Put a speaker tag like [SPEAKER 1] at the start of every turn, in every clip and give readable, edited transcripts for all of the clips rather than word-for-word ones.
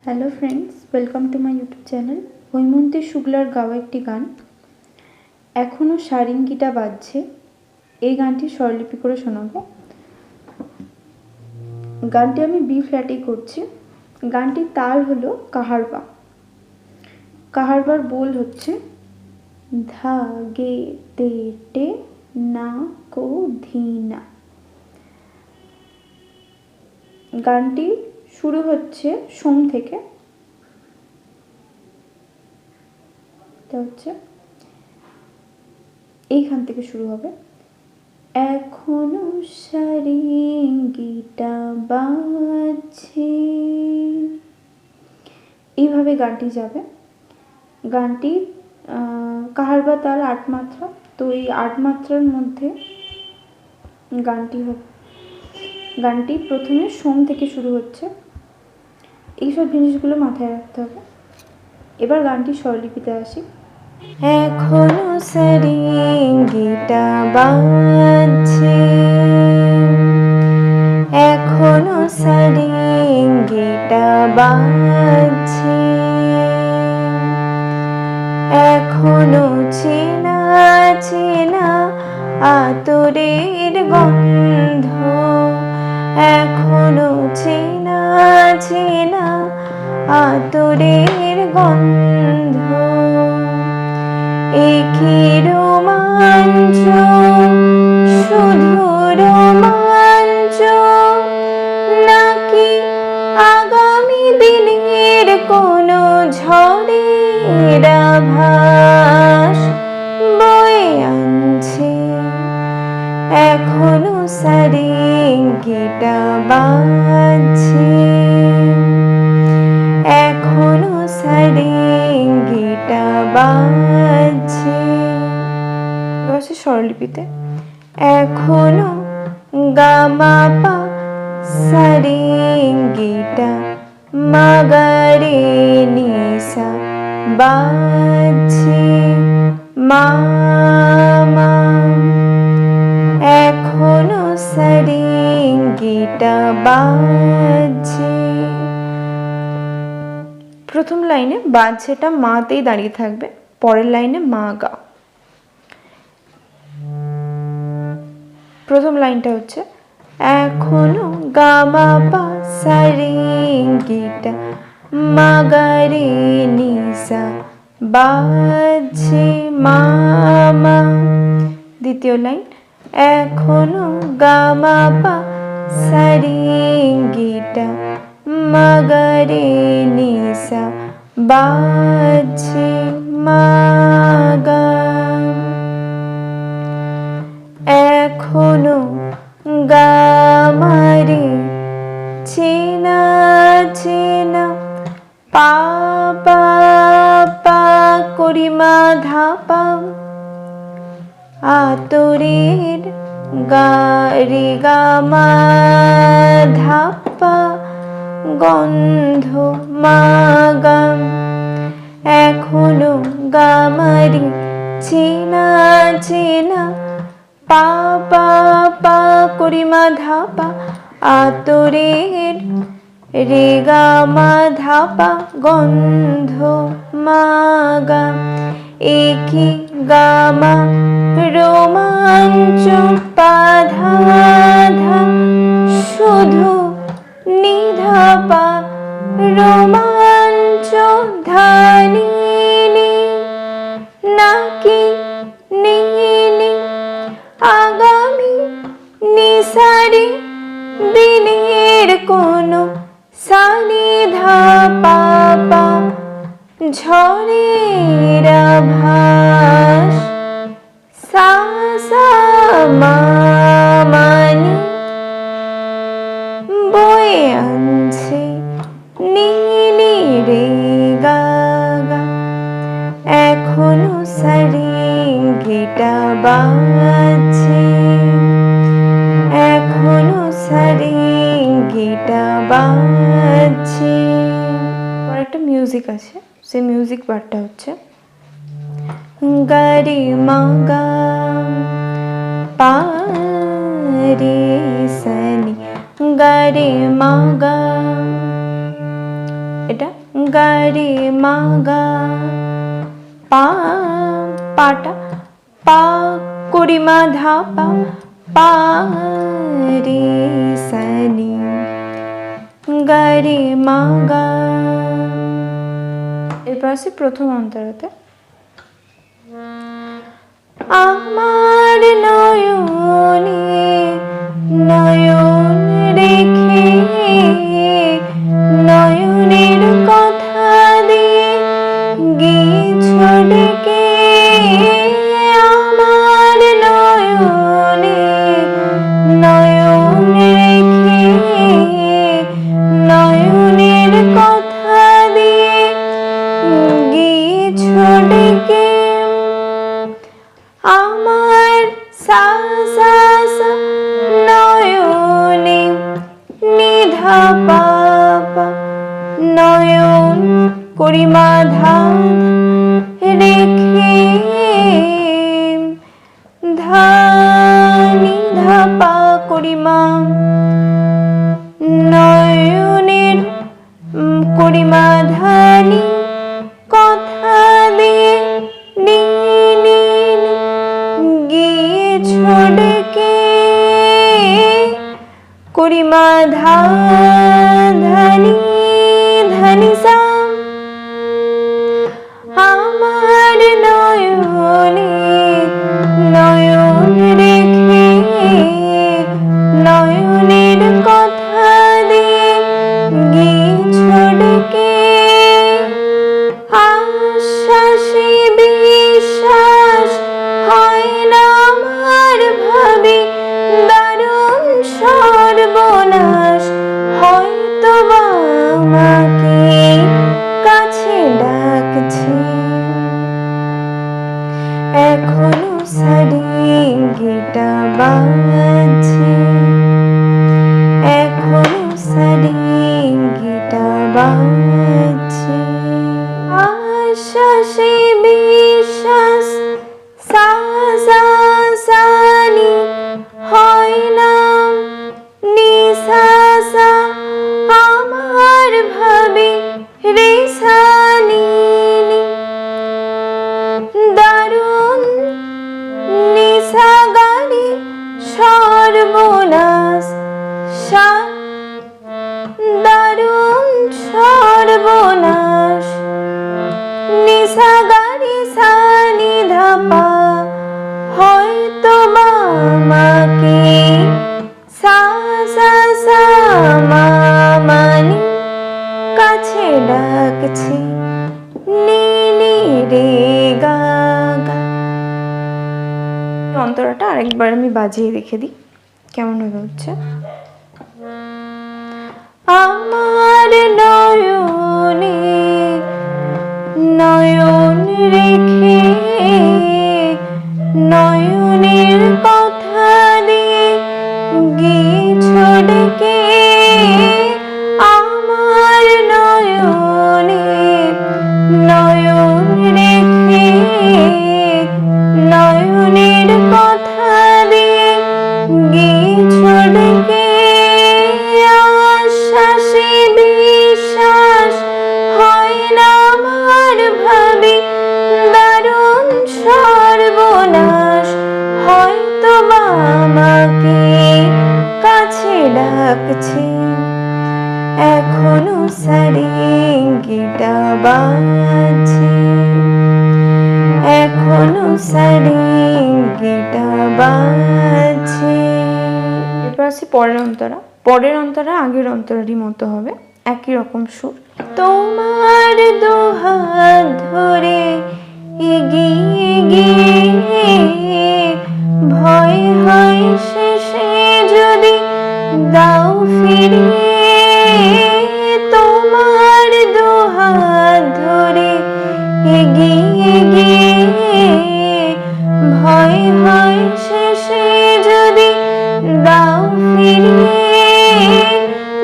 [SPEAKER 1] Hello friends, welcome to my YouTube channel. Haimanti শুক্লার গাওয়া একটি গান, এখনও সারিঙ্গিটা বাজছে। এই গানটি স্বরলিপি করে শোনাবো। গানটি আমি বি ফ্ল্যাটেই করছি। গানটির তাল হলো কাহারবা। কাহারবার বোল হচ্ছে ধা গে তে টে না কো ধীনা। গানটি শুরু হচ্ছে সোম থেকে। হচ্ছে এইখান থেকে শুরু হবে। এখনো সারিঙ্গিটা বাজছে, এইভাবে গানটি যাবে। গানটি কাহারবা তাল 8 মাত্রা, তো এই 8 মাত্রার মধ্যে গানটি হবে। গানটি প্রথমে সোম থেকে শুরু হচ্ছে, এইসব জিনিসগুলো মাথায় রাখতে হবে। এবার গানটি স্বরলিপিতে আসি। এখনো সারিঙ্গিটা বাজছে, এখনো সারিঙ্গিটা বাজছে, এখনো চেনা চেনা আতরের গন্ধ, এখনো চেনা চেনা আতরের গন্ধ। একই রোমাঞ্চ, শুধু রোমাঞ্চ, নাকি আগামী দিনের কোনো ঝড়ের আভাস বয়ে আনছে। এখনো সারিঙ্গিটা বাজছে, এখনো সারিঙ্গিটা বাজছে। হচ্ছে স্বরলিপিতে এখনো গামা পা সারিঙ্গিটা মাগারে নিসা বাজছে মামা। এখনো সারিঙ্গিটা বাজছে। প্রথম লাইনে বাজছেটা মাতেই দাঁড়িয়ে থাকবে, পরের লাইনে মা গা। প্রথম লাইনটা হচ্ছে এখনো গামা পা সারিঙ্গিটা মাগারে নিসা বাজছে মামা। দ্বিতীয় লাইন এখনো গামা পা সারিঙ্গিটা মাগারে নিসা বাজছে মাগা। এখনো গামারে চেনা চেনা পা পা পা করিমা ধাপা, আতরের গা রে গামা ধাপা গন্ধ মাগাম। এখনো গামারি চেনা চেনা পা পা পা করিমা ধাপা, আতরের রে গামা ধাপা গন্ধ মাগা। একই গামা রোমাঞ্চ পাধা ধা, শুধু নিধাপা রোমাঞ্চ ধানি নাকি নিনি আগামী নিসারি দিনের কোনো সানিধা পাপা ঝড়ের আভাস সা সা মা মানি বয়ে আনছে নীলি রে গা গা। এখনো সারিঙ্গিটা বাজছে, এখনো সারিঙ্গিটা বাজছে। একটা মিউজিক আছে, সেই মিউজিক পার্টটা হচ্ছে গারে মাগা পা রে সানি গারে মাগা। এটা গা রে মা গা, পা, পাটা পা করি মা ধা পা, পা রে সা নি, গা রে মা গা। এরপর আসি প্রথম অন্তরাতে। আমার নয়নে নয়ন রেখে, নয়নের কথা দিয়ে গিয়েছ ডেকে, আমার নয়নে নয়ন রেখে, নয়নের কথা দিয়ে গিয়েছ ডেকে, আমার সা সা সা নয়নে নিধা পা পা, নয়ন করি মা ধা রেখে, ধা নিধা পা করি মা, নয়নের করি মা ধানি, কথা দিয়ে নি নি গিয়েছ ডেকে, করি মা ধা ধানি ধানি সা, আমার নয়নে নয়ন রেখে, নয়নের কথা দিয়ে গিয়েছ ডেকে, আশ্বাসে বিশ্বাস হয় না আমার ভাবি, দারুণ সর্বনাশ হয়তো বা আমাকে কাছে ডাকছে, এখনো সারিঙ্গিটা বাজছে, এখনো সারিঙ্গিটা বাজছে, আশ্বাসে বিশ্বাস সা সা সা নি হয় না নি সা সা, আমার ভাবি রে সা নি নি, দারুণ নিশা গাড়ি সর্বনাশ সা, দারুণ সর্বনাশ, নিশা গাড়ি সা নিধা পা হয়তো বা আমাকে সা সা সা মা মানি কাছে ডাকছে, নি নি রে গা গা। অন্তরাটা আরেকবার আমি বাজিয়ে রেখে দিই কেমন হচ্ছে। আমার নয়নে নয়ন রেখে, নয়নের কথা দিয়ে গিয়েছ ডেকে, আমার নয়নে নয়ন রেখে, নয়নের কথা দিয়ে গিয়েছ ডেকে, আশ্বাসে বিশ্বাস হয় না আমার ভাবি, দারুণ সর্বনাশ হয়তো বা আমাকে কাছে ডাকছে, এখনো সারিঙ্গিটা বাজছে, এখনো সারিঙ্গিটা বাজছে। এরপর আসি পরের অন্তরা। পরের অন্তরা আগের অন্তরারই মতো হবে, একই রকম সুর। তোমার দুহাত ধরে এগিয়ে গিয়ে ভয় হয় শেষে যদি দাও ফিরিয়ে, তোমার দুহাত ধরে এগিয়ে গিয়ে ভয় হয় শেষে যদি দাও ফিরিয়ে,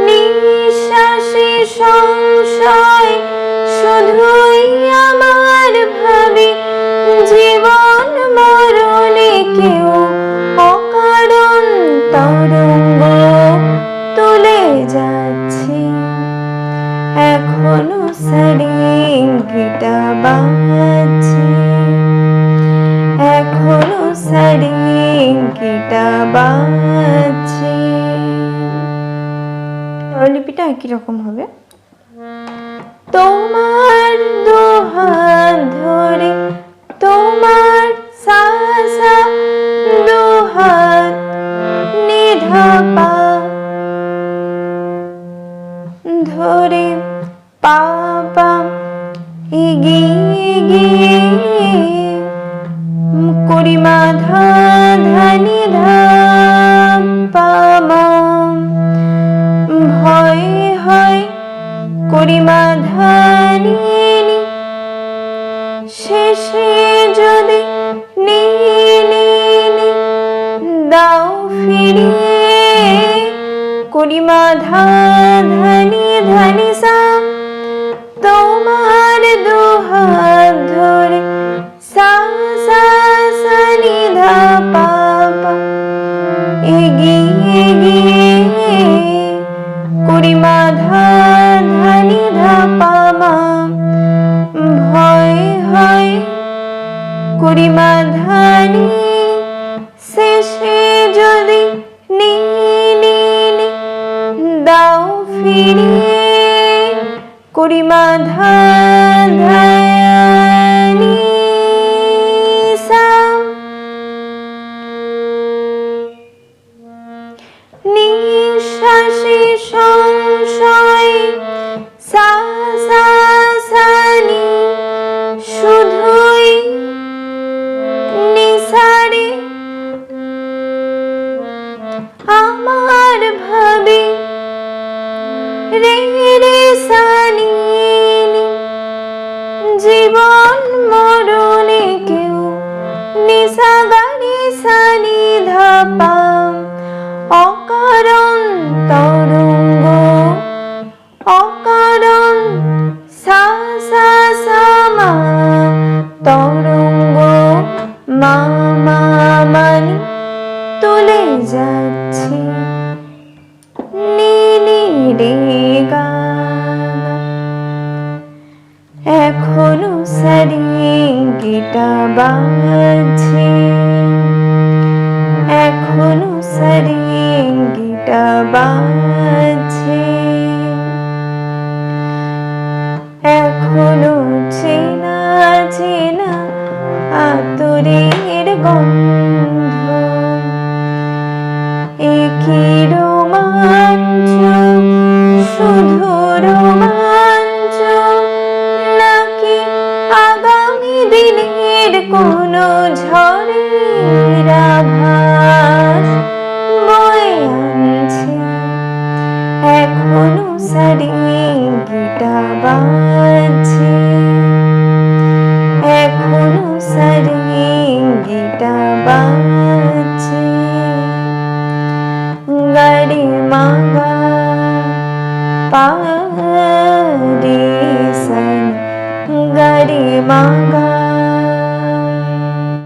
[SPEAKER 1] নিঃশ্বাসে সংশয় শুধুই আমার ভাবি, জীবন একই রকম হবে। তোমার দুহাত ধরে, তোমার সা সা দুহাত নিধা পা ধরে পা পা এগিয়ে গিয়ে করি মা ধা ধা নি ধা পা মা ভয় হয় করি মা ধা নি নি শেষে যদি নি নি নি দাও ফিরিয়ে করি মা ধা ধা নি সা তোমার দুহাত ধরে সা সা সা নি ধা পা পা এগিয়ে গিয়ে করি মা ধা ধা নি ধা পা মা ভয় হয় করি মা ধা নি শেষে যদি নি নি নি দাও ফিরিয়ে করি মা ধা ধা নি সা নিঃশ্বাসে সংশয় সা সা সা নি শুধুই নিসারে আমার ভাবে রে রে সা নি নি জীবন মরণে কেউ নিসা গা নি সা নি ধা পা অকারণ তরঙ্গ অকারণ সা সা সা মা তরঙ্গ মা মা মানি তুলে যাচ্ছে নি নি রে গা এখনো সারিঙ্গিটা বাজছে এখনো সারিঙ্গিটা বাজছে এখনো চেনা চেনা আতরের গন্ধ একই রোমাঞ্চ শুধু রোমাঞ্চ নাকি আগামী দিনের কোনো ঝড়ের আভাস বয়ে আনছে এখনো সারিঙ্গিটা বাজছে এখনো সারিঙ্গিটা বাজছে গাড়ি মাগা পা